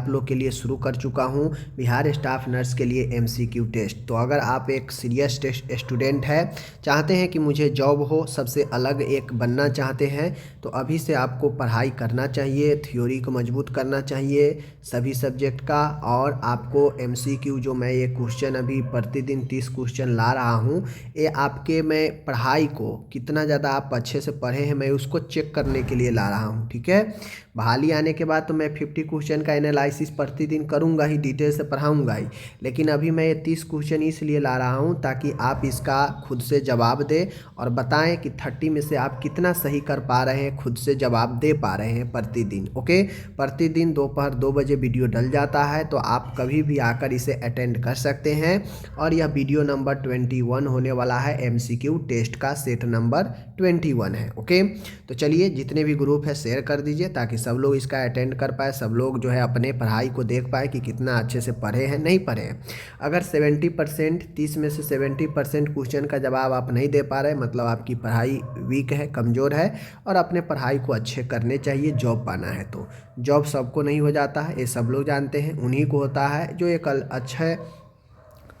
आप लोग के लिए शुरू कर चुका हूँ बिहार स्टाफ नर्स के लिए एमसीक्यू टेस्ट। तो अगर आप एक सीरियस टेस्ट स्टूडेंट है, चाहते हैं कि मुझे जॉब हो, सबसे अलग एक बनना चाहते हैं, तो अभी से आपको पढ़ाई करना चाहिए, थ्योरी को मजबूत करना चाहिए सभी सब्जेक्ट का। और आपको एमसीक्यू जो मैं ये क्वेश्चन अभी प्रतिदिन 30 क्वेश्चन ला रहा हूँ, ये आपके मैं पढ़ाई को कितना ज़्यादा आप अच्छे से पढ़े हैं मैं उसको चेक करने के लिए ला रहा हूँ। ठीक है, बहाली आने के बाद तो मैं 50 क्वेश्चन का एनालिसिस प्रतिदिन करूँगा ही, डिटेल से पढ़ाऊँगा ही, लेकिन अभी मैं ये 30 क्वेश्चन इसलिए ला रहा हूँ ताकि आप इसका खुद से जवाब दें और बताएं कि 30 में से आप कितना सही कर पा रहे हैं, खुद से जवाब दे पा रहे हैं प्रतिदिन। ओके, प्रतिदिन दोपहर 2 बजे वीडियो डल जाता है, तो आप कभी भी आकर इसे अटेंड कर सकते हैं। और यह वीडियो नंबर 21 होने वाला है, एमसीक्यू टेस्ट का सेट नंबर 21 है। ओके, तो चलिए जितने भी ग्रुप है शेयर कर दीजिए ताकि सब लोग इसका अटेंड कर पाए, सब लोग जो है अपने पढ़ाई को देख पाए कि कितना अच्छे से पढ़े हैं नहीं पढ़े हैं। अगर 70% 30 में से 70% क्वेश्चन का जवाब आप नहीं दे पा रहे, मतलब आपकी पढ़ाई वीक है, कमज़ोर है, और अपने पढ़ाई को अच्छे करने चाहिए। जॉब पाना है तो जॉब सबको नहीं हो जाता है, ये सब लोग जानते हैं, उन्हीं को होता है जो एक अच्छा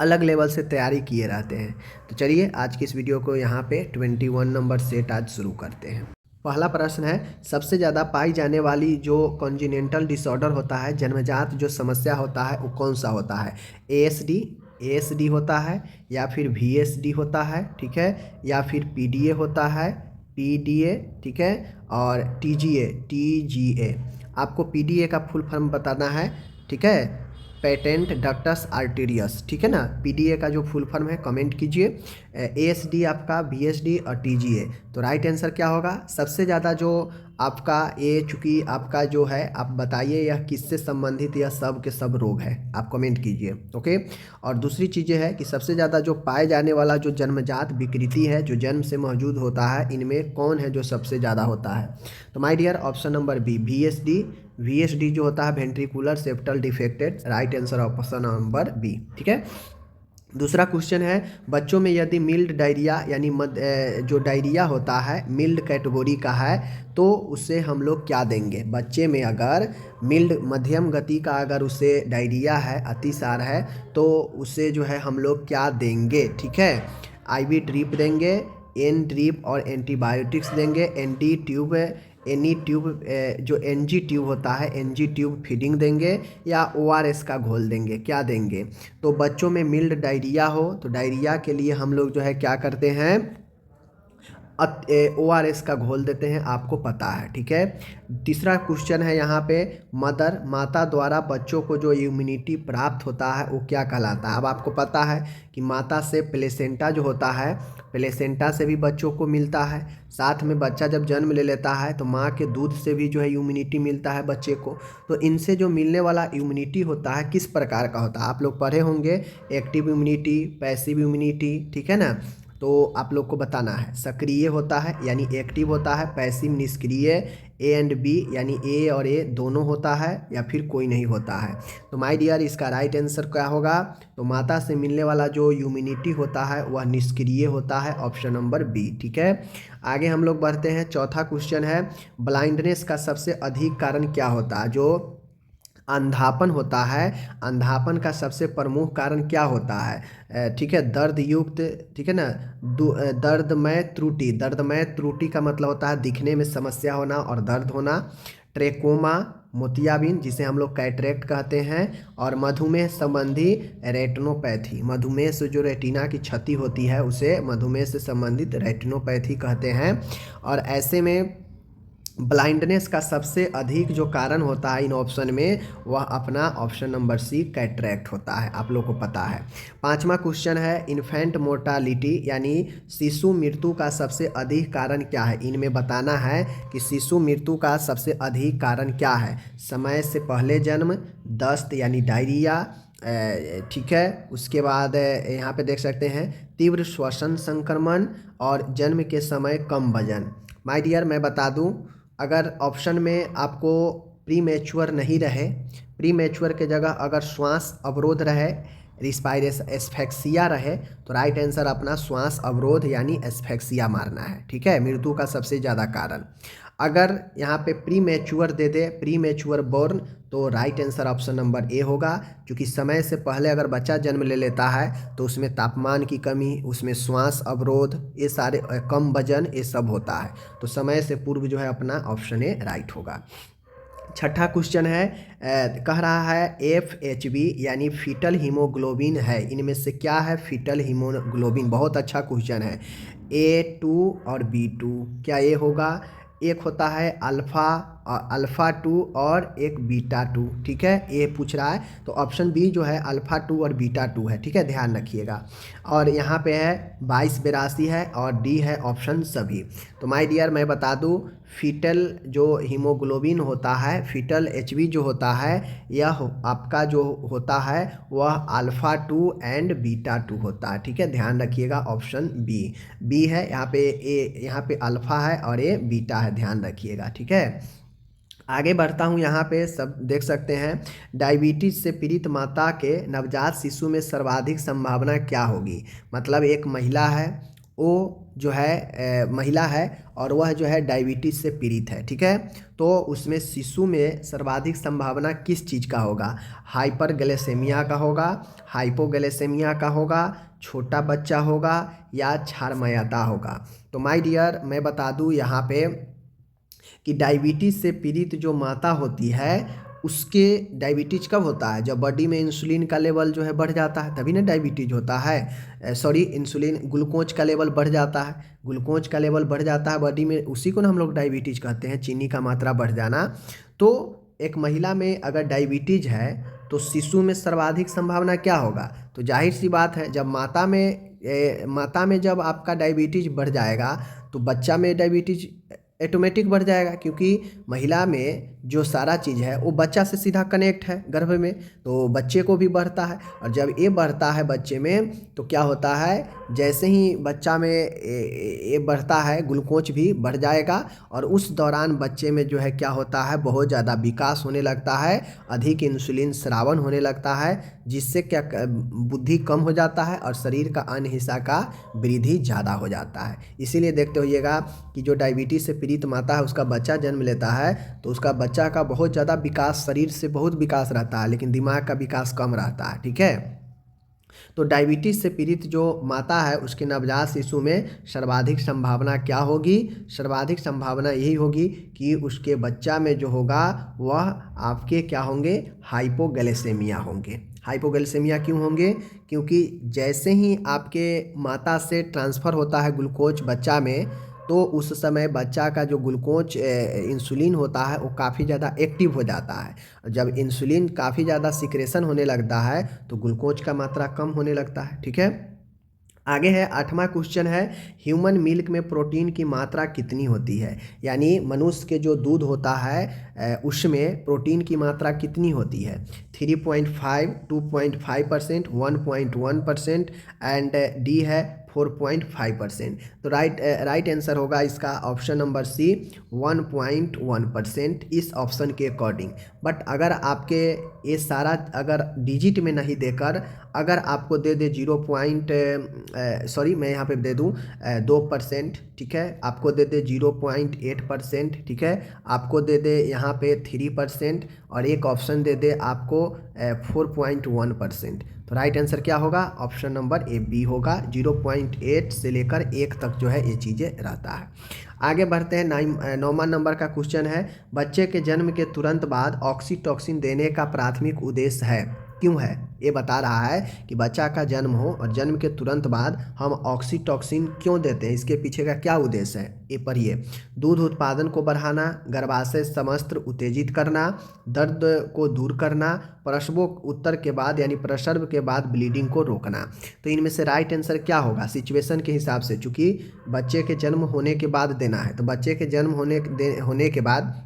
अलग लेवल से तैयारी किए रहते हैं। तो चलिए आज की इस वीडियो को यहाँ पे 21 नंबर सेट आज शुरू करते हैं। पहला प्रश्न है, सबसे ज़्यादा पाई जाने वाली जो कॉन्जिनेंटल डिसऑर्डर होता है, जन्मजात जो समस्या होता है, वो कौन सा होता है? एएसडी होता है, या फिर वीएसडी होता है, ठीक है, या फिर पीडीए होता है, पीडीए, ठीक है, और टीजीए। आपको पीडीए का फुल फॉर्म बताना है, ठीक है, पेटेंट डक्टस आर्टेरियस, ठीक है ना। पीडीए का जो फुल फॉर्म है कमेंट कीजिए। एएसडी आपका, बीएसडी और टीजीए। तो राइट आंसर क्या होगा? सबसे ज़्यादा जो आपका ये, चूँकि आपका जो है, आप बताइए यह किससे संबंधित, यह सब के सब रोग है, आप कमेंट कीजिए। ओके, और दूसरी चीज़ें है कि सबसे ज़्यादा जो पाए जाने वाला जो जन्मजात विकृति है, जो जन्म से मौजूद होता है, इनमें कौन है जो सबसे ज़्यादा होता है? तो my dear option number B, VSD जो होता है ventricular septal defected, right answer option number B, ठीक है। दूसरा क्वेश्चन है, बच्चों में यदि मिल्ड डायरिया यानी जो डायरिया होता है मिल्ड कैटेगरी का है, तो उसे हम लोग क्या देंगे? बच्चे में अगर मिल्ड मध्यम गति का अगर उसे डायरिया है, अतिसार है, तो उसे जो है हम लोग क्या देंगे? ठीक है, आईवी ड्रिप देंगे, एन ड्रिप और एंटीबायोटिक्स देंगे, एनडी ट्यूब, एनी ट्यूब, जो एनजी ट्यूब होता है, एनजी ट्यूब फीडिंग देंगे, या ओआरएस का घोल देंगे, क्या देंगे? तो बच्चों में मिल्ड डायरिया हो तो डायरिया के लिए हम लोग जो है क्या करते हैं, ओआरएस का घोल देते हैं, आपको पता है, ठीक है। तीसरा क्वेश्चन है यहाँ पे, माता द्वारा बच्चों को जो इम्यूनिटी प्राप्त होता है वो क्या कहलाता है? अब आपको पता है कि माता से प्लेसेंटा जो होता है, प्लेसेंटा से भी बच्चों को मिलता है, साथ में बच्चा जब जन्म ले लेता है तो माँ के दूध से भी जो है इम्यूनिटी मिलता है बच्चे को। तो इनसे जो मिलने वाला इम्यूनिटी होता है किस प्रकार का होता है? आप लोग पढ़े होंगे, एक्टिव इम्यूनिटी, पैसिव इम्यूनिटी, ठीक है ना। तो आप लोग को बताना है, सक्रिय होता है यानी एक्टिव होता है, पैसिव निष्क्रिय, ए एंड बी यानी ए और ए दोनों होता है, या फिर कोई नहीं होता है। तो माय डियर इसका राइट आंसर क्या होगा? तो माता से मिलने वाला जो इम्यूनिटी होता है वह निष्क्रिय होता है, ऑप्शन नंबर बी, ठीक है। आगे हम लोग बढ़ते हैं, चौथा क्वेश्चन है, ब्लाइंडनेस का सबसे अधिक कारण क्या होता है? जो अंधापन होता है, अंधापन का सबसे प्रमुख कारण क्या होता है? ठीक है, दर्द युक्त, ठीक है ना, दर्दमय त्रुटि, दर्दमय त्रुटि का मतलब होता है दिखने में समस्या होना और दर्द होना, ट्रेकोमा, मोतियाबिंद जिसे हम लोग कैटरेक्ट कहते हैं, और मधुमेह संबंधी रेटिनोपैथी, मधुमेह से जो रेटिना की क्षति होती है उसे मधुमेह से संबंधित रेटिनोपैथी कहते हैं। और ऐसे में ब्लाइंडनेस का सबसे अधिक जो कारण होता है इन ऑप्शन में, वह अपना ऑप्शन नंबर सी कैटरेक्ट होता है, आप लोग को पता है। पांचवा क्वेश्चन है, इन्फेंट मोर्टालिटी यानी शिशु मृत्यु का सबसे अधिक कारण क्या है? इनमें बताना है कि शिशु मृत्यु का सबसे अधिक कारण क्या है? समय से पहले जन्म, दस्त यानी डायरिया, ठीक है, उसके बाद यहाँ पे देख सकते हैं तीव्र श्वसन संक्रमण, और जन्म के समय कम वजन। माय डियर मैं बता दूं, अगर ऑप्शन में आपको प्री मैच्योर नहीं रहे, प्री मैच्योर के जगह अगर श्वास अवरोध रहे, रिस्पायरेशन एस्फेक्सिया रहे, तो राइट आंसर अपना श्वास अवरोध यानी एस्फेक्सिया मारना है, ठीक है, मृत्यु का सबसे ज़्यादा कारण। अगर यहाँ पे प्री मैच्योर दे दे, प्री मैच्योर बोर्न, तो right answer option number A होगा, क्योंकि समय से पहले अगर बच्चा जन्म ले लेता है तो उसमें तापमान की कमी, उसमें श्वास अवरोध, ये सारे कम वजन, ये सब होता है। तो समय से पूर्व जो है अपना ऑप्शन ए राइट होगा। छठा क्वेश्चन है, कह रहा है FHB यानी फीटल हीमोग्लोबिन है, इनमें से क्या है फीटल हीमोग्लोबिन? बहुत अच्छा क्वेश्चन है। A2 और B2, क्या ये होगा? एक होता है अल्फ़ा 2 और एक बीटा 2, ठीक है, ये पूछ रहा है। तो ऑप्शन बी जो है अल्फ़ा 2 और बीटा 2 है, ठीक है, ध्यान रखिएगा। और यहाँ पे है 22 82 है और डी है ऑप्शन सभी। तो माय डियर मैं बता दूँ, फीटल जो हीमोग्लोबिन होता है, फीटल HB जो होता है, यह आपका जो होता है वह अल्फ़ा 2 एंड बीटा 2 होता है, ठीक है, ध्यान रखिएगा। ऑप्शन बी है, यहाँ पे यहाँ पे अल्फ़ा है और ये बीटा है, ध्यान रखिएगा, ठीक है। आगे बढ़ता हूँ, यहाँ पे सब देख सकते हैं, डायबिटीज़ से पीड़ित माता के नवजात शिशु में सर्वाधिक संभावना क्या होगी? मतलब एक महिला है, वो जो है महिला है और वह जो है डायबिटीज़ से पीड़ित है, ठीक है, तो उसमें शिशु में सर्वाधिक संभावना किस चीज़ का होगा? हाइपरग्लाइसेमिया का होगा, हाइपोग्लाइसेमिया का होगा, छोटा बच्चा होगा या क्षारमयता होगा? तो माय डियर मैं बता दूँ यहाँ पे कि डायबिटीज़ से पीड़ित जो माता होती है उसके डायबिटीज़ कब होता है? जब बॉडी में इंसुलिन का लेवल जो है बढ़ जाता है, तभी ना डायबिटीज़ होता है। सॉरी, इंसुलिन ग्लूकोज का लेवल बढ़ जाता है, ग्लूकोज का लेवल बढ़ जाता है बॉडी में, उसी को ना हम लोग डायबिटीज़ कहते हैं, चीनी का मात्रा बढ़ जाना। तो एक महिला में अगर डायबिटीज़ है तो शिशु में सर्वाधिक संभावना क्या होगा? तो जाहिर सी बात है, जब माता में जब आपका डायबिटीज़ बढ़ जाएगा तो बच्चा में डायबिटीज़ ऑटोमेटिक बढ़ जाएगा, क्योंकि महिला में जो सारा चीज़ है वो बच्चा से सीधा कनेक्ट है गर्भ में, तो बच्चे को भी बढ़ता है। और जब ये बढ़ता है बच्चे में तो क्या होता है, जैसे ही बच्चा में ये बढ़ता है ग्लूकोज भी बढ़ जाएगा और उस दौरान बच्चे में जो है क्या होता है, बहुत ज़्यादा विकास होने लगता है, अधिक इंसुलिन स्रावन होने लगता है, जिससे क्या बुद्धि कम हो जाता है और शरीर का अन्य हिस्सा का वृद्धि ज़्यादा हो जाता है। इसीलिए देखते होइएगा कि जो डायबिटीज़ से पीड़ित माता है उसका बच्चा जन्म लेता है तो उसका बच्चा का बहुत ज़्यादा विकास, शरीर से बहुत विकास रहता है लेकिन दिमाग का विकास कम रहता है, ठीक है। तो डायबिटीज़ से पीड़ित जो माता है उसके नवजात शिशु में सर्वाधिक संभावना क्या होगी? सर्वाधिक संभावना यही होगी कि उसके बच्चा में जो होगा वह आपके क्या होंगे, हाइपोग्लाइसेमिया होंगे। हाइपोग्लाइसेमिया क्यों होंगे? क्योंकि जैसे ही आपके माता से ट्रांसफ़र होता है ग्लूकोज बच्चा में, तो उस समय बच्चा का जो ग्लूकोज इंसुलिन होता है वो काफ़ी ज़्यादा एक्टिव हो जाता है। जब इंसुलिन काफ़ी ज़्यादा सिक्रेशन होने लगता है तो ग्लूकोज का मात्रा कम होने लगता है, ठीक है। आगे है 8वां क्वेश्चन है, ह्यूमन मिल्क में प्रोटीन की मात्रा कितनी होती है? यानी मनुष्य के जो दूध होता है उसमें प्रोटीन की मात्रा कितनी होती है? 3.5, 2.5%, 1.1% एंड डी है 4.5%। तो राइट आंसर होगा इसका ऑप्शन नंबर सी, 1.1% इस ऑप्शन के अकॉर्डिंग। बट अगर आपके ये सारा अगर डिजिट में नहीं देकर अगर आपको दे दे मैं यहाँ पे दे दूँ 2%, ठीक है, आपको दे दे 0.8%, ठीक है, आपको दे दे यहाँ पे 3% और एक ऑप्शन दे दे आपको 4.1%, तो राइट आंसर क्या होगा? ऑप्शन नंबर ए बी होगा। 0.8 से लेकर 1 तक जो है ये चीज़ें रहता है। आगे बढ़ते हैं, 9वां नंबर का क्वेश्चन है, बच्चे के जन्म के तुरंत बाद ऑक्सीटोसिन देने का प्राथमिक उद्देश्य है, क्यों है? ये बता रहा है कि बच्चा का जन्म हो और जन्म के तुरंत बाद हम ऑक्सीटोसिन क्यों देते हैं, इसके पीछे का क्या उद्देश्य है, ये पढ़िए। दूध उत्पादन को बढ़ाना, गर्भाशय समस्त्र उत्तेजित करना, दर्द को दूर करना, प्रसव उत्तर के बाद यानी प्रसव के बाद ब्लीडिंग को रोकना। तो इनमें से राइट आंसर क्या होगा? सिचुएशन के हिसाब से, चूँकि बच्चे के जन्म होने के बाद देना है, तो बच्चे के जन्म होने के बाद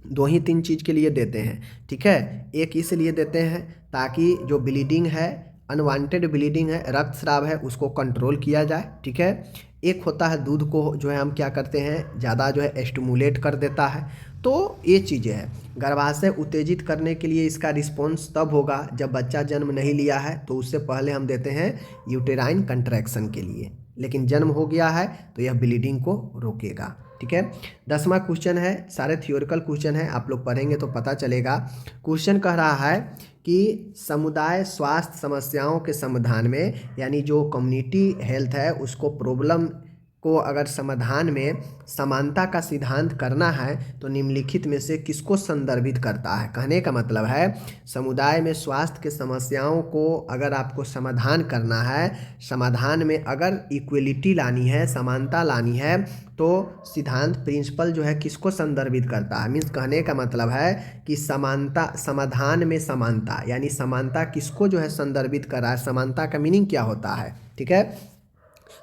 2 ही 3 चीज़ के लिए देते हैं, ठीक है। एक इसलिए देते हैं ताकि जो ब्लीडिंग है, अनवांटेड ब्लीडिंग है, रक्तस्राव है, उसको कंट्रोल किया जाए, ठीक है। एक होता है दूध को जो है हम क्या करते हैं, ज़्यादा जो है स्टिमुलेट कर देता है। तो ये चीज़ें हैं। गर्भाशय उत्तेजित करने के लिए इसका रिस्पॉन्स तब होगा जब बच्चा जन्म नहीं लिया है, तो उससे पहले हम देते हैं यूटेराइन कंट्रैक्शन के लिए, लेकिन जन्म हो गया है तो यह ब्लीडिंग को रोकेगा। ठीक है। 10वां क्वेश्चन है, सारे थियोरिकल क्वेश्चन है, आप लोग पढ़ेंगे तो पता चलेगा। क्वेश्चन कह रहा है कि समुदाय स्वास्थ्य समस्याओं के समाधान में, यानी जो कम्युनिटी हेल्थ है उसको प्रॉब्लम को अगर समाधान में समानता का सिद्धांत करना है तो निम्नलिखित में से किसको संदर्भित करता है। कहने का मतलब है समुदाय में स्वास्थ्य के समस्याओं को अगर आपको समाधान करना है, समाधान में अगर इक्वलिटी लानी है, समानता लानी है, तो सिद्धांत प्रिंसिपल जो है किसको संदर्भित करता है। मीन्स कहने का मतलब है कि समानता, समाधान में समानता, यानी समानता किसको जो है संदर्भित कर रहा है। समानता का मीनिंग क्या होता है। ठीक है।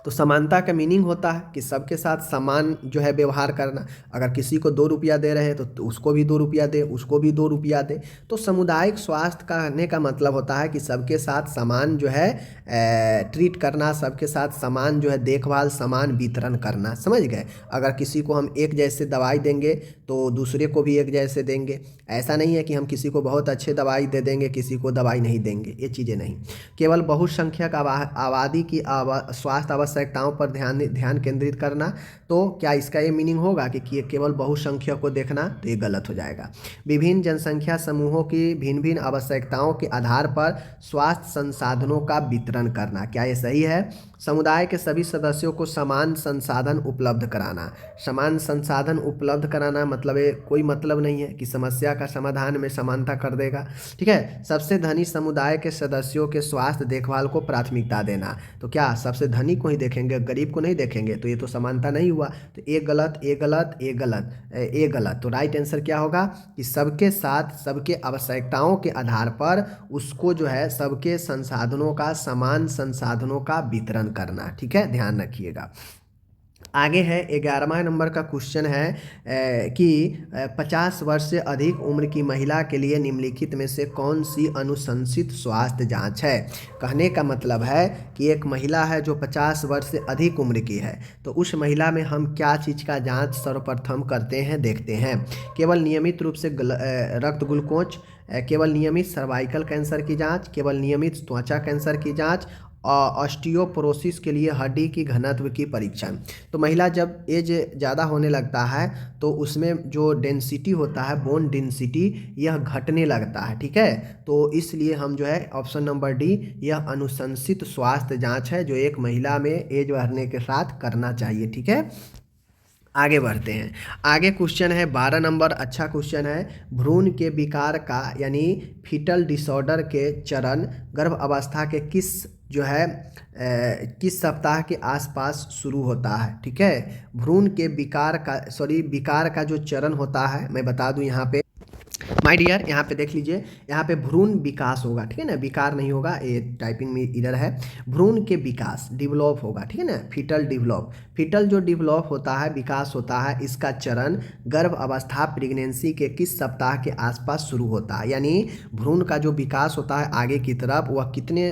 तो समानता का मीनिंग होता है कि सबके साथ समान जो है व्यवहार करना। अगर किसी को 2 रुपया दे रहे हैं तो उसको भी 2 रुपया दे, उसको भी 2 रुपया दे। तो सामुदायिक स्वास्थ्य कहने का मतलब होता है कि सबके साथ समान जो है ट्रीट करना, सबके साथ समान जो है देखभाल, समान वितरण करना। समझ गए। अगर किसी को हम एक जैसे दवाई देंगे तो दूसरे को भी एक जैसे देंगे। ऐसा नहीं है कि हम किसी को बहुत अच्छे दवाई दे देंगे, किसी को दवाई नहीं देंगे, ये चीज़ें नहीं। केवल बहुसंख्यक आबादी की स्वास्थ्य आवश्यकताओं पर ध्यान केंद्रित करना। तो क्या इसका ये मीनिंग होगा कि केवल बहुसंख्यक को देखना, तो ये गलत हो जाएगा। विभिन्न जनसंख्या समूहों की भिन्न भिन्न आवश्यकताओं के आधार पर स्वास्थ्य संसाधनों का वितरण करना, क्या ये सही है। समुदाय के सभी सदस्यों को समान संसाधन उपलब्ध कराना। समान संसाधन उपलब्ध कराना मतलब ये कोई मतलब नहीं है कि समस्या का समाधान में समानता कर देगा। ठीक है। सबसे धनी समुदाय के सदस्यों के स्वास्थ्य देखभाल को प्राथमिकता देना। तो क्या सबसे धनी को ही देखेंगे, गरीब को नहीं देखेंगे, तो ये तो समानता नहीं हुआ। तो ये गलत, ये गलत, ये गलत, ये गलत। तो राइट आंसर क्या होगा कि सबके साथ सबके आवश्यकताओं के आधार पर उसको जो है सबके संसाधनों का, समान संसाधनों का वितरण करना। ठीक है, ध्यान रखिएगा। आगे है 11वां नंबर का क्वेश्चन है कि 50 वर्ष से अधिक उम्र की महिला के लिए निम्नलिखित में से कौन सी अनुशंसित स्वास्थ्य जांच है। कहने का मतलब है कि एक महिला है जो 50 वर्ष से अधिक उम्र की है, तो उस महिला में हम क्या चीज़ का जांच सर्वप्रथम करते हैं, देखते हैं। केवल नियमित रूप से रक्त ग्लूकोज, केवल नियमित सर्वाइकल कैंसर की जांच, केवल नियमित त्वचा कैंसर की जांच, ऑस्टियोपोरोसिस के लिए हड्डी की घनत्व की परीक्षण। तो महिला जब एज ज़्यादा होने लगता है तो उसमें जो डेंसिटी होता है, बोन डेंसिटी, यह घटने लगता है। ठीक है। तो इसलिए हम जो है ऑप्शन नंबर डी, यह अनुशंसित स्वास्थ्य जांच है जो एक महिला में एज बढ़ने के साथ करना चाहिए। ठीक है। आगे बढ़ते हैं। आगे क्वेश्चन है 12 नंबर, अच्छा क्वेश्चन है। भ्रूण के विकार का यानी फीटल डिसऑर्डर के चरण गर्भ अवस्था के किस सप्ताह के आसपास शुरू होता है। ठीक है। भ्रूण के विकार का जो चरण होता है, मैं बता दूं यहाँ पे माय डियर, यहाँ पे देख लीजिए, यहाँ पे भ्रूण विकास होगा। ठीक है ना, विकार नहीं होगा, ये टाइपिंग में इधर है। भ्रूण के विकास, डिवेलप होगा। ठीक है ना, फीटल डिवेलप, फीटल जो डिवेलप होता है, विकास होता है, इसका चरण गर्भ अवस्था प्रेगनेंसी के किस सप्ताह के आसपास शुरू होता है। यानी भ्रूण का जो विकास होता है आगे की तरफ, वह कितने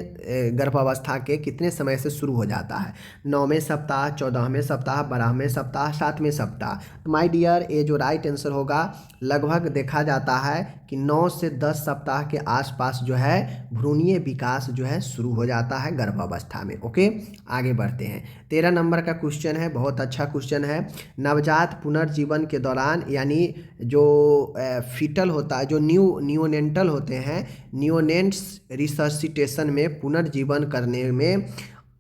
गर्भ अवस्था के कितने समय से शुरू हो जाता है। 9वें सप्ताह, 14वें सप्ताह, 12वें सप्ताह, 7वें सप्ताह। तो माय डियर, ये जो राइट आंसर होगा, लगभग देखा जाता है कि 9 से 10 सप्ताह के आसपास जो है भ्रूणीय विकास जो है शुरू हो जाता है गर्भावस्था में। ओके, आगे बढ़ते हैं। 13 नंबर का क्वेश्चन है, बहुत अच्छा क्वेश्चन है। नवजात पुनर्जीवन के दौरान, यानी जो फीटल होता है, जो नियोनेंटल होते हैं, नियोनेंट्स रिसर्सिटेशन में पुनर्जीवन करने में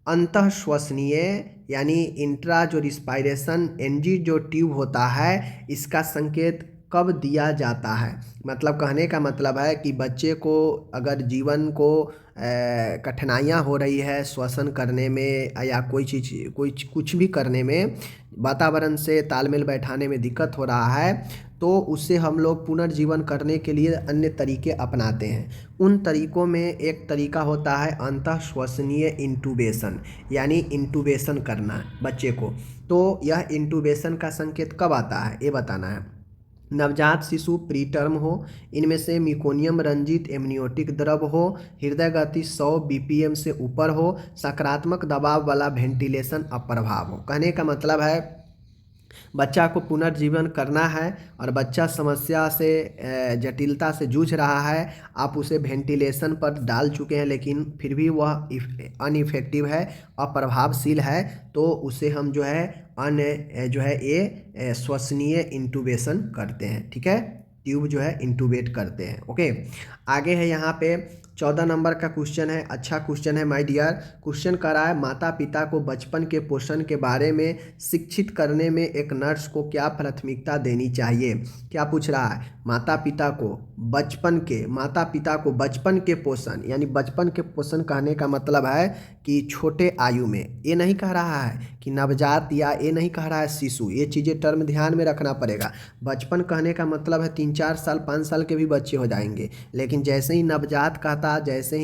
अंतः श्वसनीय यानी इंट्रा जो रिस्पायरेशन एनजी जो ट्यूब होता है, इसका संकेत कब दिया जाता है। मतलब कहने का मतलब है कि बच्चे को अगर जीवन को कठिनाइयाँ हो रही है श्वसन करने में या कोई चीज़ कुछ भी करने में, वातावरण से तालमेल बैठाने में दिक्कत हो रहा है, तो उससे हम लोग पुनर्जीवन करने के लिए अन्य तरीके अपनाते हैं। उन तरीकों में एक तरीका होता है अंतः श्वसनीय इंटूबेशन, यानी इंटूबेशन करना बच्चे को। तो यह इंटूबेशन का संकेत कब आता है, ये बताना है। नवजात शिशु प्रीटर्म हो, इनमें से मिकोनियम रंजित एमनियोटिक द्रव हो, हृदय गति 100 बीपीएम से ऊपर हो, सकारात्मक दबाव वाला वेंटिलेशन अप्रभाव हो। कहने का मतलब है बच्चा को पुनर्जीवन करना है और बच्चा समस्या से जटिलता से जूझ रहा है, आप उसे वेंटिलेशन पर डाल चुके हैं लेकिन फिर भी वह अनइफेक्टिव है, अप्रभावशील है, तो उसे हम जो है जो है ये श्वसनीय इंटूबेशन करते हैं। ठीक है, ट्यूब जो है इंटूबेट करते हैं। ओके, आगे है यहाँ पे 14 नंबर का क्वेश्चन है, अच्छा क्वेश्चन है माय डियर। क्वेश्चन कह रहा है माता पिता को बचपन के पोषण के बारे में शिक्षित करने में एक नर्स को क्या प्राथमिकता देनी चाहिए। क्या पूछ रहा है, माता पिता को बचपन के पोषण, यानी बचपन के पोषण कहने का मतलब है कि छोटे आयु में, ये नहीं कह रहा है कि नवजात, या ये नहीं कह रहा है शिशु, ये चीज़ें टर्म ध्यान में रखना पड़ेगा। बचपन कहने का मतलब है 3-4 साल 5 साल के भी बच्चे हो जाएंगे, लेकिन जैसे ही नवजात कहता, जैसे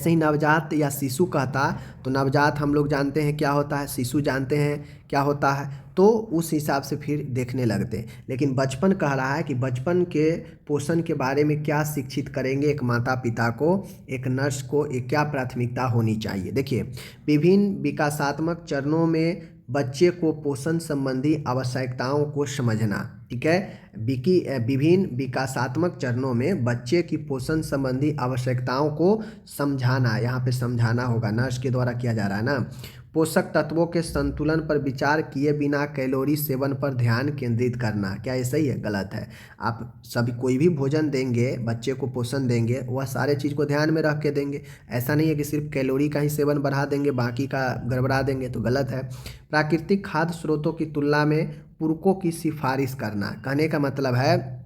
ही नवजात या शिशु कहता, तो नवजात हम लोग जानते हैं क्या होता है, शिशु जानते हैं क्या होता है, तो उस हिसाब से फिर देखने लगते हैं। लेकिन बचपन कह रहा है कि बचपन के पोषण के बारे में क्या शिक्षित करेंगे एक माता पिता को, एक नर्स को, एक क्या प्राथमिकता होनी चाहिए। देखिए, विभिन्न विकासात्मक चरणों में बच्चे को पोषण संबंधी आवश्यकताओं को समझना। ठीक है, विभिन्न विकासात्मक चरणों में बच्चे की पोषण संबंधी आवश्यकताओं को समझाना, यहाँ पे समझाना होगा, नर्स के द्वारा किया जा रहा है ना। पोषक तत्वों के संतुलन पर विचार किए बिना कैलोरी सेवन पर ध्यान केंद्रित करना। क्या ये सही है, गलत है। आप सभी कोई भी भोजन देंगे, बच्चे को पोषण देंगे, वह सारे चीज़ को ध्यान में रख के देंगे। ऐसा नहीं है कि सिर्फ कैलोरी का ही सेवन बढ़ा देंगे, बाकी का गड़बड़ा देंगे, तो गलत है। प्राकृतिक खाद्य स्रोतों की तुलना में पूरकों की सिफारिश करना। कहने का मतलब है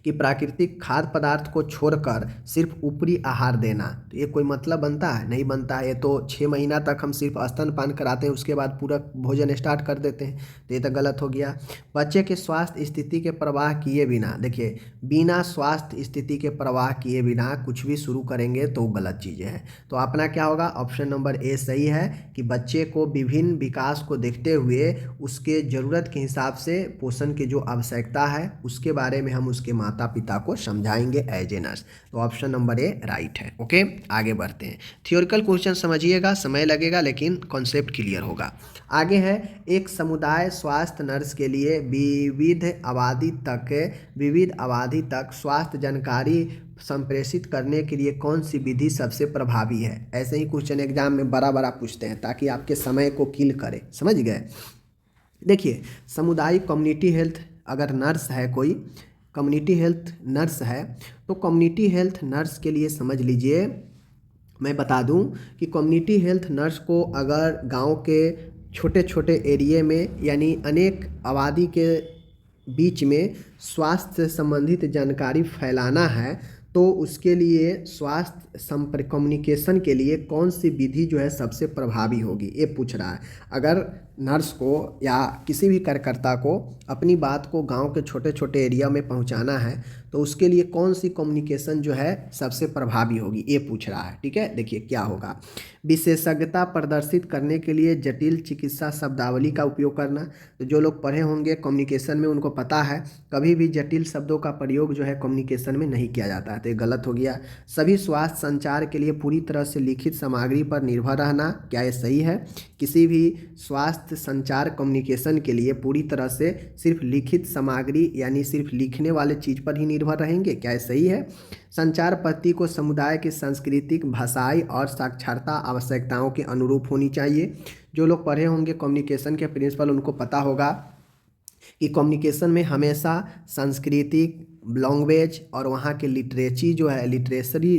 कि प्राकृतिक खाद्य पदार्थ को छोड़कर सिर्फ ऊपरी आहार देना, तो ये कोई मतलब बनता है, नहीं बनता है। ये तो 6 महीना तक हम सिर्फ स्तनपान कराते हैं, उसके बाद पूरा भोजन स्टार्ट कर देते हैं, तो ये तो गलत हो गया। बच्चे के स्वास्थ्य स्थिति के परवाह किए बिना, देखिए बिना स्वास्थ्य स्थिति के परवाह किए बिना कुछ भी शुरू करेंगे तो गलत चीज़ें हैं। तो अपना क्या होगा, ऑप्शन नंबर ए सही है कि बच्चे को विभिन्न विकास को देखते हुए उसके ज़रूरत के हिसाब से पोषण की जो आवश्यकता है उसके बारे में हम उसके माता पिता को समझाएंगे एज ए नर्स। तो ऑप्शन नंबर ए राइट है। ओके, आगे बढ़ते हैं। थियोरिकल क्वेश्चन समझिएगा, समय लगेगा लेकिन कॉन्सेप्ट क्लियर होगा। आगे है, एक समुदाय स्वास्थ्य नर्स के लिए विविध अवधि तक स्वास्थ्य जानकारी संप्रेषित करने के लिए कौन सी विधि सबसे प्रभावी है। ऐसे ही क्वेश्चन एग्जाम में बड़ा पूछते हैं ताकि आपके समय को किल करे, समझ गए। देखिए, सामुदायिक कम्युनिटी हेल्थ, अगर नर्स है कोई कम्युनिटी हेल्थ नर्स है, तो कम्युनिटी हेल्थ नर्स के लिए समझ लीजिए, मैं बता दूं कि कम्युनिटी हेल्थ नर्स को अगर गांव के छोटे छोटे एरिया में, यानी अनेक आबादी के बीच में स्वास्थ्य संबंधित जानकारी फैलाना है, तो उसके लिए स्वास्थ्य संपर्क कम्युनिकेशन के लिए कौन सी विधि जो है सबसे प्रभावी होगी, ये पूछ रहा है। अगर नर्स को या किसी भी कार्यकर्ता को अपनी बात को गांव के छोटे छोटे एरिया में पहुंचाना है, तो उसके लिए कौन सी कम्युनिकेशन जो है सबसे प्रभावी होगी, ये पूछ रहा है। ठीक है, देखिए क्या होगा। विशेषज्ञता प्रदर्शित करने के लिए जटिल चिकित्सा शब्दावली का उपयोग करना। तो जो लोग पढ़े होंगे कम्युनिकेशन में उनको पता है कभी भी जटिल शब्दों का प्रयोग जो है कम्युनिकेशन में नहीं किया जाता है, तो ये गलत हो गया। सभी स्वास्थ्य संचार के लिए पूरी तरह से लिखित सामग्री पर निर्भर रहना। क्या ये सही है? किसी भी स्वास्थ्य संचार कम्युनिकेशन के लिए पूरी तरह से सिर्फ लिखित सामग्री, यानी सिर्फ लिखने वाले चीज़ पर ही निर्भर रहेंगे। क्या ये सही है? संचार पद्धति को समुदाय की सांस्कृतिक, भाषाई और साक्षरता आवश्यकताओं के अनुरूप होनी चाहिए। जो लोग पढ़े होंगे कम्युनिकेशन के प्रिंसिपल, उनको पता होगा कि कम्युनिकेशन में हमेशा सांस्कृतिक, लैंग्वेज और वहाँ के लिटरेचरी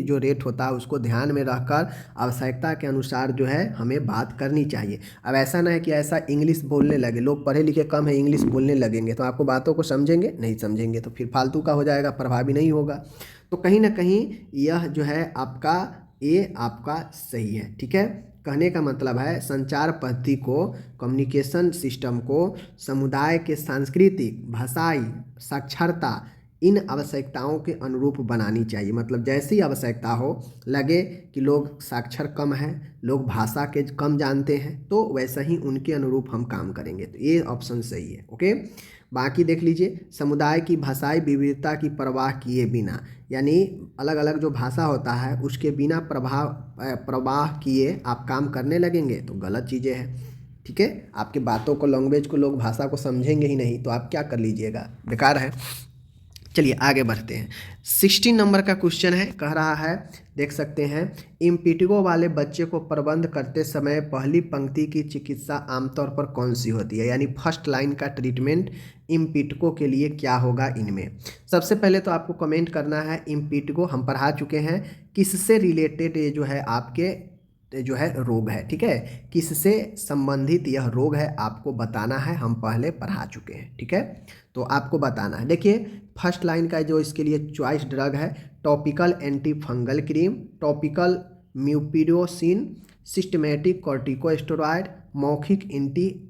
जो रेट होता है उसको ध्यान में रखकर आवश्यकता के अनुसार जो है हमें बात करनी चाहिए। अब ऐसा ना है कि ऐसा इंग्लिश बोलने लगे, लोग पढ़े लिखे कम है इंग्लिश बोलने लगेंगे, तो आपको बातों को समझेंगे नहीं, समझेंगे तो फिर फालतू का हो जाएगा, प्रभावी नहीं होगा। तो कहीं ना कहीं यह जो है आपका सही है। ठीक है, कहने का मतलब है संचार पद्धति को, कम्युनिकेशन सिस्टम को समुदाय के सांस्कृतिक, भाषाई, साक्षरता, इन आवश्यकताओं के अनुरूप बनानी चाहिए। मतलब जैसी आवश्यकता हो, लगे कि लोग साक्षर कम है, लोग भाषा के कम जानते हैं, तो वैसा ही उनके अनुरूप हम काम करेंगे। तो ये ऑप्शन सही है। ओके, बाकी देख लीजिए। समुदाय की भाषाई विविधता की परवाह किए बिना, यानी अलग अलग जो भाषा होता है उसके बिना परवाह किए आप काम करने लगेंगे तो गलत चीज़ें हैं। ठीक है, आपके बातों को, लैंग्वेज को, लोग भाषा को समझेंगे ही नहीं तो आप क्या कर लीजिएगा, बेकार है। चलिए आगे बढ़ते हैं। 16 नंबर का क्वेश्चन है, कह रहा है, देख सकते हैं, इम्पिटिगो वाले बच्चे को प्रबंध करते समय पहली पंक्ति की चिकित्सा आमतौर पर कौन सी होती है, यानी फर्स्ट लाइन का ट्रीटमेंट इम्पिटिगो के लिए क्या होगा इनमें। सबसे पहले तो आपको कमेंट करना है, इम्पिटिगो हम पढ़ा चुके हैं, किससे रिलेटेड ये जो है आपके जो है रोग है, ठीक है, किससे संबंधित यह रोग है आपको बताना है, हम पहले पढ़ा चुके हैं, ठीक है, तो आपको बताना है। देखिए फर्स्ट लाइन का जो इसके लिए चॉइस ड्रग है, topical anti fungal cream, topical mupirocin, systematic corticosteroid, मौखिक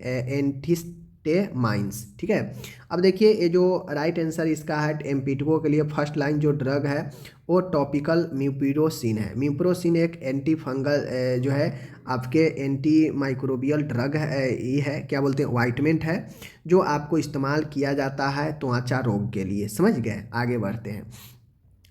एंटीस्टेमाइंस, ठीक है। अब देखिए ये जो राइट आंसर इसका है इम्पिटिगो के लिए फर्स्ट लाइन जो ड्रग है वो टॉपिकल म्यूपिरोसिन है। म्यूपिरोसिन एक एंटी फंगल जो है आपके एंटी माइक्रोबियल ड्रग है, ये है क्या बोलते हैं, ऑइंटमेंट है जो आपको इस्तेमाल किया जाता है त्वचा रोग के लिए, समझ गए। आगे बढ़ते हैं।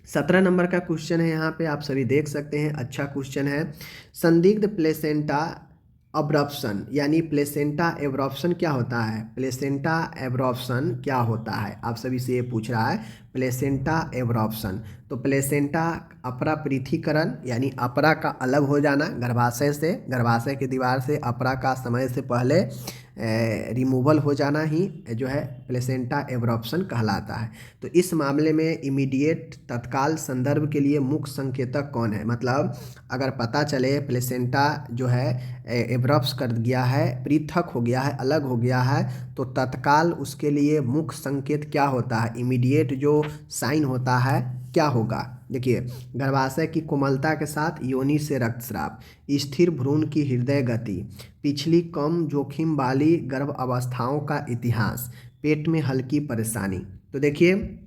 17 नंबर का क्वेश्चन है, यहाँ पे आप सभी देख सकते हैं, अच्छा क्वेश्चन है। संदिग्ध प्लेसेंटा अब्रप्शन, यानी प्लेसेंटा एब्रप्शन क्या होता है, प्लेसेंटा एब्रप्शन क्या होता है, आप सभी से ये पूछ रहा है प्लेसेंटा एब्रप्शन। तो प्लेसेंटा अपरा पृथीकरण, यानी अपरा का अलग हो जाना गर्भाशय से, गर्भाशय की दीवार से अपरा का समय से पहले रिमूवल हो जाना ही जो है प्लेसेंटा एब्रप्शन कहलाता है। तो इस मामले में इमीडिएट तत्काल संदर्भ के लिए मुख्य संकेतक कौन है, मतलब अगर पता चले प्लेसेंटा जो है एब्रप्स कर गया है, पृथक हो गया है, अलग हो गया है, तो तत्काल उसके लिए मुख्य संकेत क्या होता है, इमीडिएट जो साइन होता है क्या होगा। देखिए गर्भाशय की कोमलता के साथ योनि से रक्तस्राव, स्थिर भ्रूण की हृदय गति, पिछली कम जोखिम वाली गर्भ अवस्थाओं का इतिहास, पेट में हल्की परेशानी। तो देखिए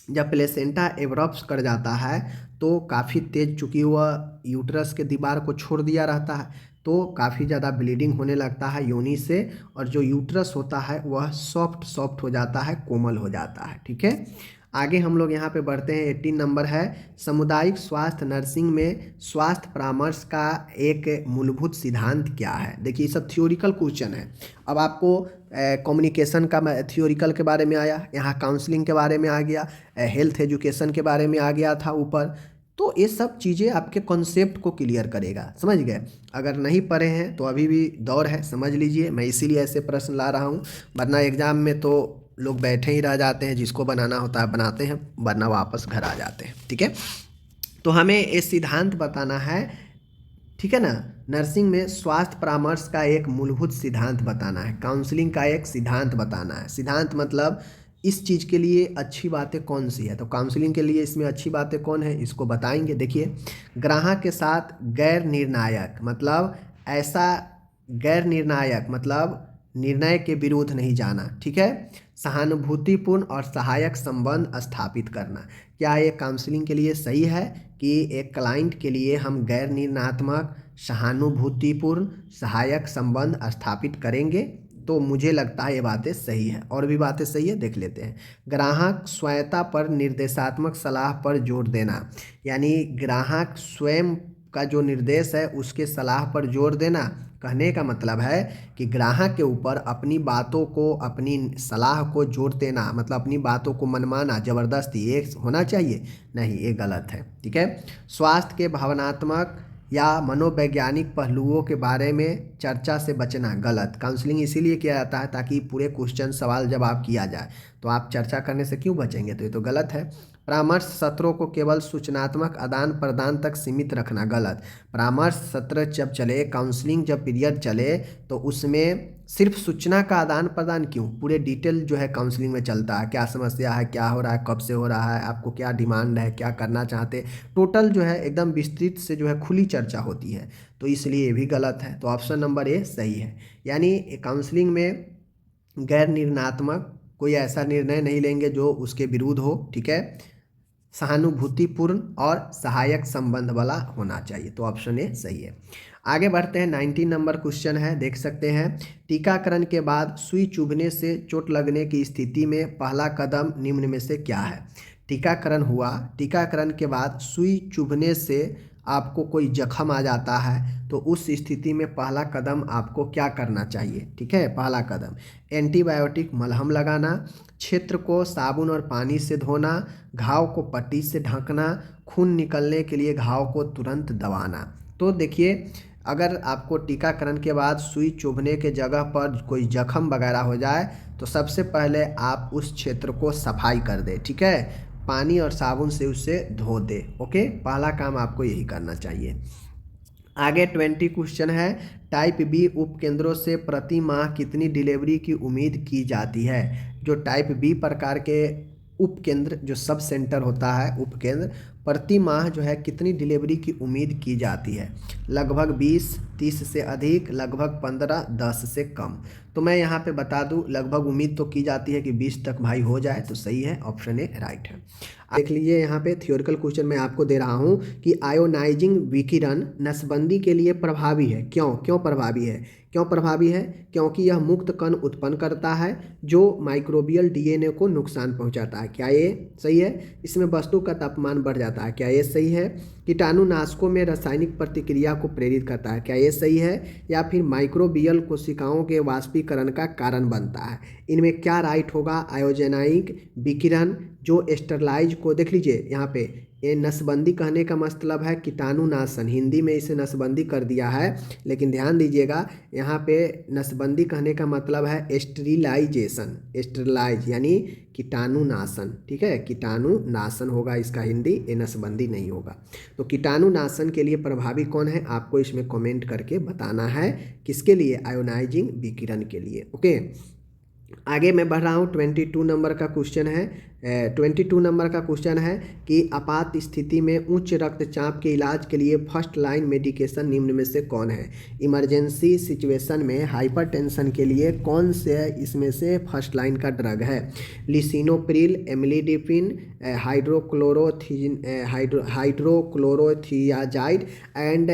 जब प्लेसेंटा एब्रप्स कर जाता है तो काफ़ी तेज, चूँकि वह यूट्रस के दीवार को छोड़ दिया रहता है तो काफ़ी ज़्यादा ब्लीडिंग होने लगता है योनि से, और जो यूट्रस होता है वह सॉफ्ट हो जाता है, कोमल हो जाता है, ठीक है। आगे हम लोग यहाँ पे बढ़ते हैं। 18 नंबर है, सामुदायिक स्वास्थ्य नर्सिंग में स्वास्थ्य परामर्श का एक मूलभूत सिद्धांत क्या है। देखिए ये सब थ्योरिकल क्वेश्चन है। अब आपको कम्युनिकेशन का थ्योरिकल के बारे में आया, यहाँ काउंसलिंग के बारे में आ गया, हेल्थ एजुकेशन के बारे में आ गया था ऊपर, तो ये सब चीज़ें आपके कॉन्सेप्ट को क्लियर करेगा, समझ गए। अगर नहीं पढ़े हैं तो अभी भी दौर है, समझ लीजिए, मैं इसीलिए ऐसे प्रश्न ला रहा हूँ, वरना एग्ज़ाम में तो लोग बैठे ही रह जाते हैं, जिसको बनाना होता है बनाते हैं, वरना वापस घर आ जाते हैं, ठीक है। तो हमें ये सिद्धांत बताना है, ठीक है ना, नर्सिंग में स्वास्थ्य परामर्श का एक मूलभूत सिद्धांत बताना है, काउंसलिंग का एक सिद्धांत बताना है। सिद्धांत मतलब इस चीज़ के लिए अच्छी बातें कौन सी है, तो काउंसलिंग के लिए इसमें अच्छी बातें कौन है इसको बताएंगे। देखिए ग्राहक के साथ गैर निर्णायक, मतलब ऐसा गैर निर्णायक मतलब निर्णय के विरुद्ध नहीं जाना, ठीक है। सहानुभूतिपूर्ण और सहायक संबंध स्थापित करना, क्या ये काउंसलिंग के लिए सही है कि एक क्लाइंट के लिए हम गैर निर्णयात्मक, सहानुभूतिपूर्ण, सहायक संबंध स्थापित करेंगे। तो मुझे लगता है ये बातें सही है, और भी बातें सही है, देख लेते हैं। ग्राहक स्वायत्ता पर निर्देशात्मक सलाह पर जोर देना, यानी ग्राहक स्वयं का जो निर्देश है उसके सलाह पर जोर देना। कहने का मतलब है कि ग्राहक के ऊपर अपनी बातों को, अपनी सलाह को जोर देना, मतलब अपनी बातों को मनमाना, ज़बरदस्ती, ये होना चाहिए नहीं, ये गलत है, ठीक है। स्वास्थ्य के भावनात्मक या मनोवैज्ञानिक पहलुओं के बारे में चर्चा से बचना, गलत। काउंसलिंग इसीलिए किया जाता है ताकि पूरे क्वेश्चन सवाल जवाब किया जाए, तो आप चर्चा करने से क्यों बचेंगे, तो ये तो गलत है। परामर्श सत्रों को केवल सूचनात्मक आदान प्रदान तक सीमित रखना, गलत। परामर्श सत्र जब चले, काउंसलिंग जब पीरियड चले, तो उसमें सिर्फ सूचना का आदान प्रदान क्यों, पूरे डिटेल जो है काउंसलिंग में चलता है, क्या समस्या है, क्या हो रहा है, कब से हो रहा है, आपको क्या डिमांड है, क्या करना चाहते, टोटल जो है एकदम विस्तृत से जो है खुली चर्चा होती है, तो इसलिए ये भी गलत है। तो ऑप्शन नंबर ए सही है, यानी काउंसलिंग में गैर निर्णयात्मक कोई ऐसा निर्णय नहीं लेंगे जो उसके विरुद्ध हो, ठीक है। सहानुभूतिपूर्ण और सहायक संबंध वाला होना चाहिए, तो ऑप्शन ए सही है। आगे बढ़ते हैं। 19 नंबर क्वेश्चन है, देख सकते हैं। टीकाकरण के बाद सुई चुभने से चोट लगने की स्थिति में पहला कदम निम्न में से क्या है। टीकाकरण हुआ, टीकाकरण के बाद सुई चुभने से आपको कोई जख्म आ जाता है तो उस स्थिति में पहला कदम आपको क्या करना चाहिए, ठीक है। पहला कदम एंटीबायोटिक मलहम लगाना, क्षेत्र को साबुन और पानी से धोना, घाव को पट्टी से ढकना, खून निकलने के लिए घाव को तुरंत दबाना। तो देखिए, अगर आपको टीकाकरण के बाद सुई चुभने के जगह पर कोई जख्म वगैरह हो जाए तो सबसे पहले आप उस क्षेत्र को सफाई कर दें, ठीक है। पानी और साबुन से उसे धो दे, ओके। पहला काम आपको यही करना चाहिए। आगे 20 क्वेश्चन है, टाइप बी उपकेंद्रों से प्रति माह कितनी डिलीवरी की उम्मीद की जाती है। जो टाइप बी प्रकार के उपकेंद्र, जो सब सेंटर होता है उपकेंद्र, प्रति माह जो है कितनी डिलीवरी की उम्मीद की जाती है। लगभग 20, 30 से अधिक, लगभग 15, 10 से कम। तो मैं यहाँ पे बता दूँ, लगभग उम्मीद तो की जाती है कि 20 तक भाई हो जाए, तो सही है, ऑप्शन ए राइट है। देख लीजिए यहाँ पे थ्योरिकल क्वेश्चन मैं आपको दे रहा हूँ कि आयोनाइजिंग विकिरण नसबंदी के लिए प्रभावी है। क्यों प्रभावी है? क्यों प्रभावी है? क्योंकि यह मुक्त कण उत्पन्न करता है जो माइक्रोबियल डीएनए को नुकसान पहुंचाता है। क्या ये सही है? इसमें वस्तु का तापमान बढ़ जाता है। क्या ये सही है? कीटाणुनाशकों में रासायनिक प्रतिक्रिया को प्रेरित करता है। क्या ये सही है? या फिर माइक्रोबियल कोशिकाओं के वाष्पीकरण का कारण बनता है। इनमें क्या राइट होगा? आयोजेनाइक विकिरण जो स्टरलाइज को, देख लीजिए यहाँ पे, ये नसबंदी कहने का मतलब है कीटाणुनाशन, हिंदी में इसे नसबंदी कर दिया है, लेकिन ध्यान दीजिएगा यहाँ पे नसबंदी कहने का मतलब है स्टेरिलाइजेशन, स्टेरिलाइज यानी कीटाणुनाशन, ठीक है। कीटाणुनाशन होगा इसका हिंदी, ये नसबंदी नहीं होगा। तो कीटाणुनाशन के लिए प्रभावी कौन है, आपको इसमें कमेंट करके बताना है। किसके लिए? आयोनाइजिंग विकिरण के लिए, ओके। आगे मैं बढ़ रहा हूँ, 22 नंबर का क्वेश्चन है। 22 नंबर का क्वेश्चन है कि आपात स्थिति में उच्च रक्तचाप के इलाज के लिए फर्स्ट लाइन मेडिकेशन निम्न में से कौन है। इमरजेंसी सिचुएशन में हाइपरटेंशन के लिए कौन से इसमें से फर्स्ट लाइन का ड्रग है। Lisinopril, amlodipine, hydrochlorothiazide and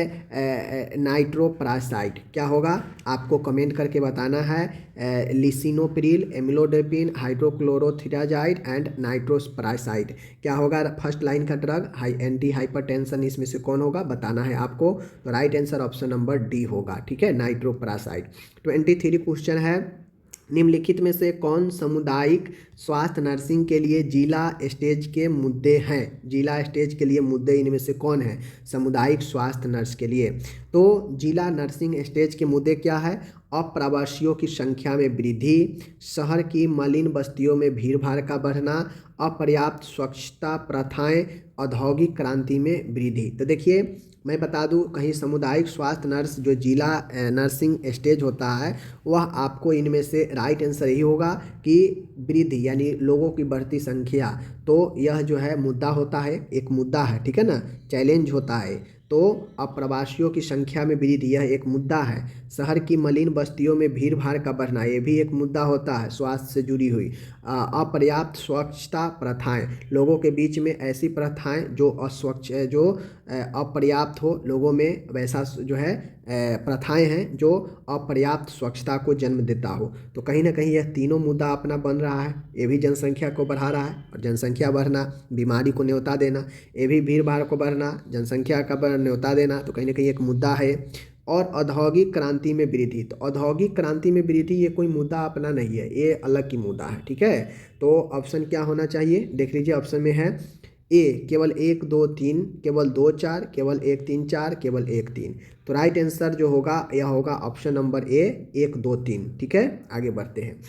nitroprusside. क्या होगा आपको कमेंट करके बताना है। Lisinopril, amlodipine, hydrochlorothiazide and nitroprusside. क्या होगा फर्स्ट लाइन का ड्रग? एंटी हाइपरटेंशन, इसमें से कौन होगा बताना है आपको। तो right answer option number D होगा, ठीक है, नाइट्रोप्रासाइड। 23 क्वेश्चन है, निम्नलिखित में से कौन सामुदायिक स्वास्थ्य नर्सिंग के लिए जिला स्टेज के मुद्दे हैं। जिला स्टेज के लिए मुद्दे इनमें से कौन है सामुदायिक स्वास्थ्य नर्स के लिए। तो जिला नर्सिंग स्टेज के मुद्दे क्या है? अप्रवासियों की संख्या में वृद्धि, शहर की मलिन बस्तियों में भीड़ भाड़ का बढ़ना, अपर्याप्त स्वच्छता प्रथाएं, औद्योगिक क्रांति में वृद्धि। तो देखिए मैं बता दूं, कहीं सामुदायिक स्वास्थ्य नर्स जो जिला नर्सिंग स्टेज होता है वह आपको इनमें से राइट आंसर यही होगा कि वृद्धि यानी लोगों की बढ़ती संख्या। तो यह जो है मुद्दा होता है, एक मुद्दा है, ठीक है ना, चैलेंज होता है। तो अप्रवासियों की संख्या में वृद्धि यह एक मुद्दा है। शहर की मलिन बस्तियों में भीड़ भाड़ का बढ़ना ये भी एक मुद्दा होता है, स्वास्थ्य से जुड़ी हुई। अपर्याप्त स्वच्छता प्रथाएं, लोगों के बीच में ऐसी प्रथाएं जो अस्वच्छ जो अपर्याप्त हो, लोगों में वैसा जो है प्रथाएं हैं जो अपर्याप्त स्वच्छता को जन्म देता हो। तो कहीं ना कहीं यह तीनों मुद्दा अपना बन रहा है। ये भी जनसंख्या को बढ़ा रहा है, और जनसंख्या बढ़ना, बीमारी को न्योता देना, ये भी भीड़ भाड़ को बढ़ना, जनसंख्या का न्योता देना, तो कहीं ना कहीं एक मुद्दा है। और औद्योगिक क्रांति में वृद्धि, तो औद्योगिक क्रांति में वृद्धि ये कोई मुद्दा अपना नहीं है, ये अलग की मुद्दा है, ठीक है। तो ऑप्शन क्या होना चाहिए, देख लीजिए ऑप्शन में है ए केवल 1 2 3, केवल 2 4, केवल 1 3 4, केवल 1 3। तो राइट आंसर जो होगा यह होगा ऑप्शन नंबर ए 1 2 3, ठीक है। आगे बढ़ते हैं।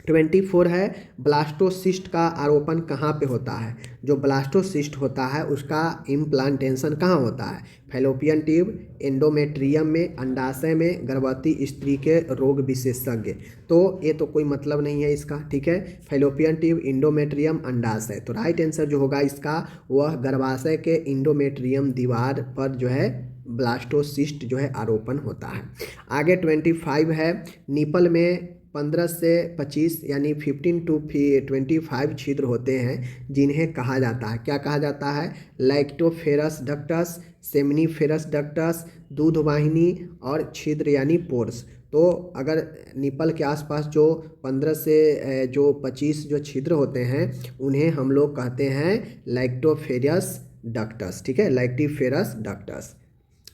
24 है, ब्लास्टोसिस्ट का आरोपण कहाँ पे होता है। जो ब्लास्टोसिस्ट होता है उसका इम्प्लांटेशन कहाँ होता है। फैलोपियन ट्यूब, एंडोमेट्रियम में, अंडाशय में, गर्भवती स्त्री के रोग विशेषज्ञ। तो ये तो कोई मतलब नहीं है इसका, ठीक है। फैलोपियन ट्यूब, इंडोमेट्रियम, अंडाशय। तो राइट आंसर जो होगा इसका वह गर्भाशय के इंडोमेट्रियम दीवार पर जो है ब्लास्टोसिस्ट जो है आरोपण होता है। आगे 25 है, निपल में 15 से 25 यानी 15 to 25 छिद्र होते हैं जिन्हें कहा जाता है, क्या कहा जाता है। लैक्टोफेरस डक्टस, सेमिनिफेरस डक्टस, दूध वाहिनी और छिद्र यानी पोर्स। तो अगर निपल के आसपास जो 15 से जो 25 जो छिद्र होते हैं उन्हें हम लोग कहते हैं लैक्टोफेरस डक्टस, ठीक है, लैक्टिफेरस डक्टस।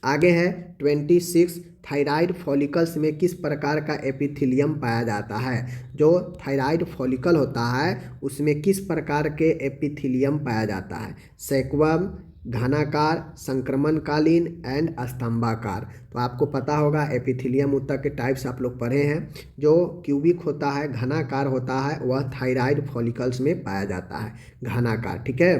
आगे है 26, थायराइड फॉलिकल्स में किस प्रकार का एपिथेलियम पाया जाता है। जो थायराइड फॉलिकल होता है उसमें किस प्रकार के एपिथेलियम पाया जाता है। सैक्वम, घनाकार, संक्रमणकालीन एंड स्तंभाकार। तो आपको पता होगा एपिथेलियम उत्तर के टाइप्स आप लोग पढ़े हैं। जो क्यूबिक होता है, घनाकार होता है, वह थायराइड फॉलिकल्स में पाया जाता है, घनाकार, ठीक है।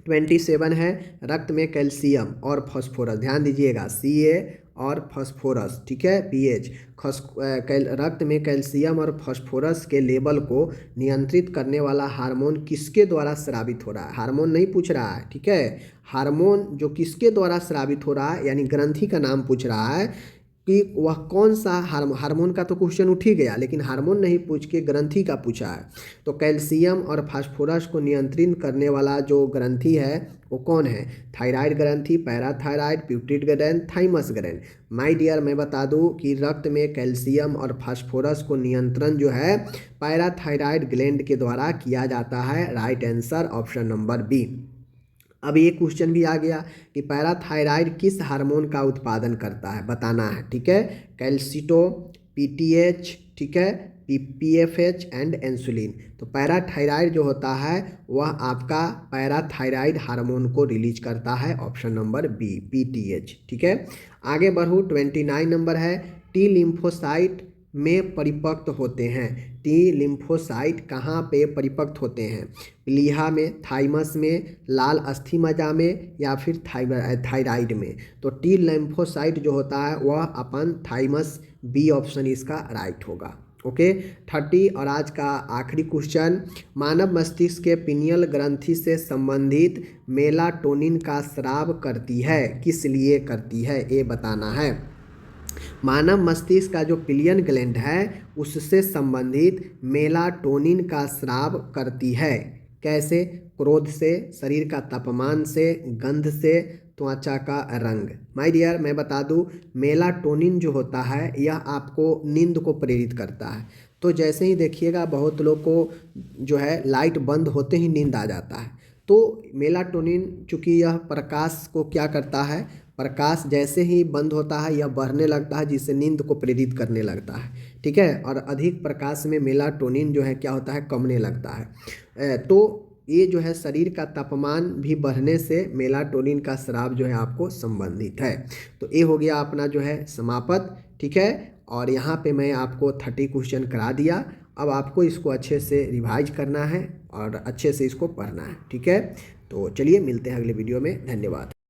27 है रक्त में कैल्शियम और फास्फोरस, ध्यान दीजिएगा Ca और फास्फोरस, ठीक है, पीएच। रक्त में कैल्शियम और फास्फोरस के लेवल को नियंत्रित करने वाला हार्मोन किसके द्वारा स्रावित हो रहा है। हार्मोन नहीं पूछ रहा है, ठीक है, हार्मोन जो किसके द्वारा स्रावित हो रहा है यानी ग्रंथि का नाम पूछ रहा है कि वह कौन सा हार्मोन का तो क्वेश्चन उठ ही गया, लेकिन हार्मोन नहीं पूछ के ग्रंथि का पूछा है। तो कैल्शियम और फास्फोरस को नियंत्रित करने वाला जो ग्रंथि है वो कौन है। थायराइड ग्रंथि, parathyroid, pituitary gland, thymus gland. My dear, मैं बता दूं कि रक्त में कैल्शियम और फास्फोरस को नियंत्रण जो है पैराथायराइड ग्लैंड के द्वारा किया जाता है। Right answer option number B. अब ये क्वेश्चन भी आ गया कि पैराथायराइड किस हार्मोन का उत्पादन करता है, बताना है, ठीक है। कैल्सिटो, पीटीएच, ठीक है, पीएफएच एंड इंसुलिन। तो पैराथायराइड जो होता है वह आपका पैराथायराइड हार्मोन को रिलीज करता है, ऑप्शन नंबर बी, पीटीएच, ठीक है। आगे बढ़ूँ, 29 नंबर है टी लिम्फोसाइट में परिपक्व होते हैं। टी लिम्फोसाइट कहाँ पे परिपक्व होते हैं। प्लीहा में, थाइमस में, लाल अस्थि मज्जा में या फिर थायराइड में। तो टी लिम्फोसाइट जो होता है वह अपन थाइमस, बी ऑप्शन इसका राइट होगा। ओके, 30 और आज का आखिरी क्वेश्चन, मानव मस्तिष्क के पिनियल ग्रंथि से संबंधित मेलाटोनिन का स्राव करती है, किस लिए करती है ये बताना है। मानव मस्तिष्क का जो पिलियन ग्लैंड है उससे संबंधित मेलाटोनिन का स्राव करती है। कैसे। क्रोध से, शरीर का तापमान से, गंध से, त्वचा का रंग। माय डियर, मैं बता दूं मेलाटोनिन जो होता है यह आपको नींद को प्रेरित करता है। तो जैसे ही देखिएगा बहुत लोग को जो है लाइट बंद होते ही नींद आ जाता है। तो मेलाटोनिन चूँकि यह प्रकाश को क्या करता है, प्रकाश जैसे ही बंद होता है यह बढ़ने लगता है जिससे नींद को प्रेरित करने लगता है, ठीक है। और अधिक प्रकाश में मेलाटोनिन जो है क्या होता है, कमने लगता है। तो ये जो है शरीर का तापमान भी बढ़ने से मेलाटोनिन का स्राव जो है आपको संबंधित है। तो ये हो गया अपना जो है समापत, ठीक है। और यहाँ पे मैं आपको 30 क्वेश्चन करा दिया। अब आपको इसको अच्छे से रिवाइज करना है और अच्छे से इसको पढ़ना है, ठीक है। तो चलिए मिलते हैं अगले वीडियो में, धन्यवाद।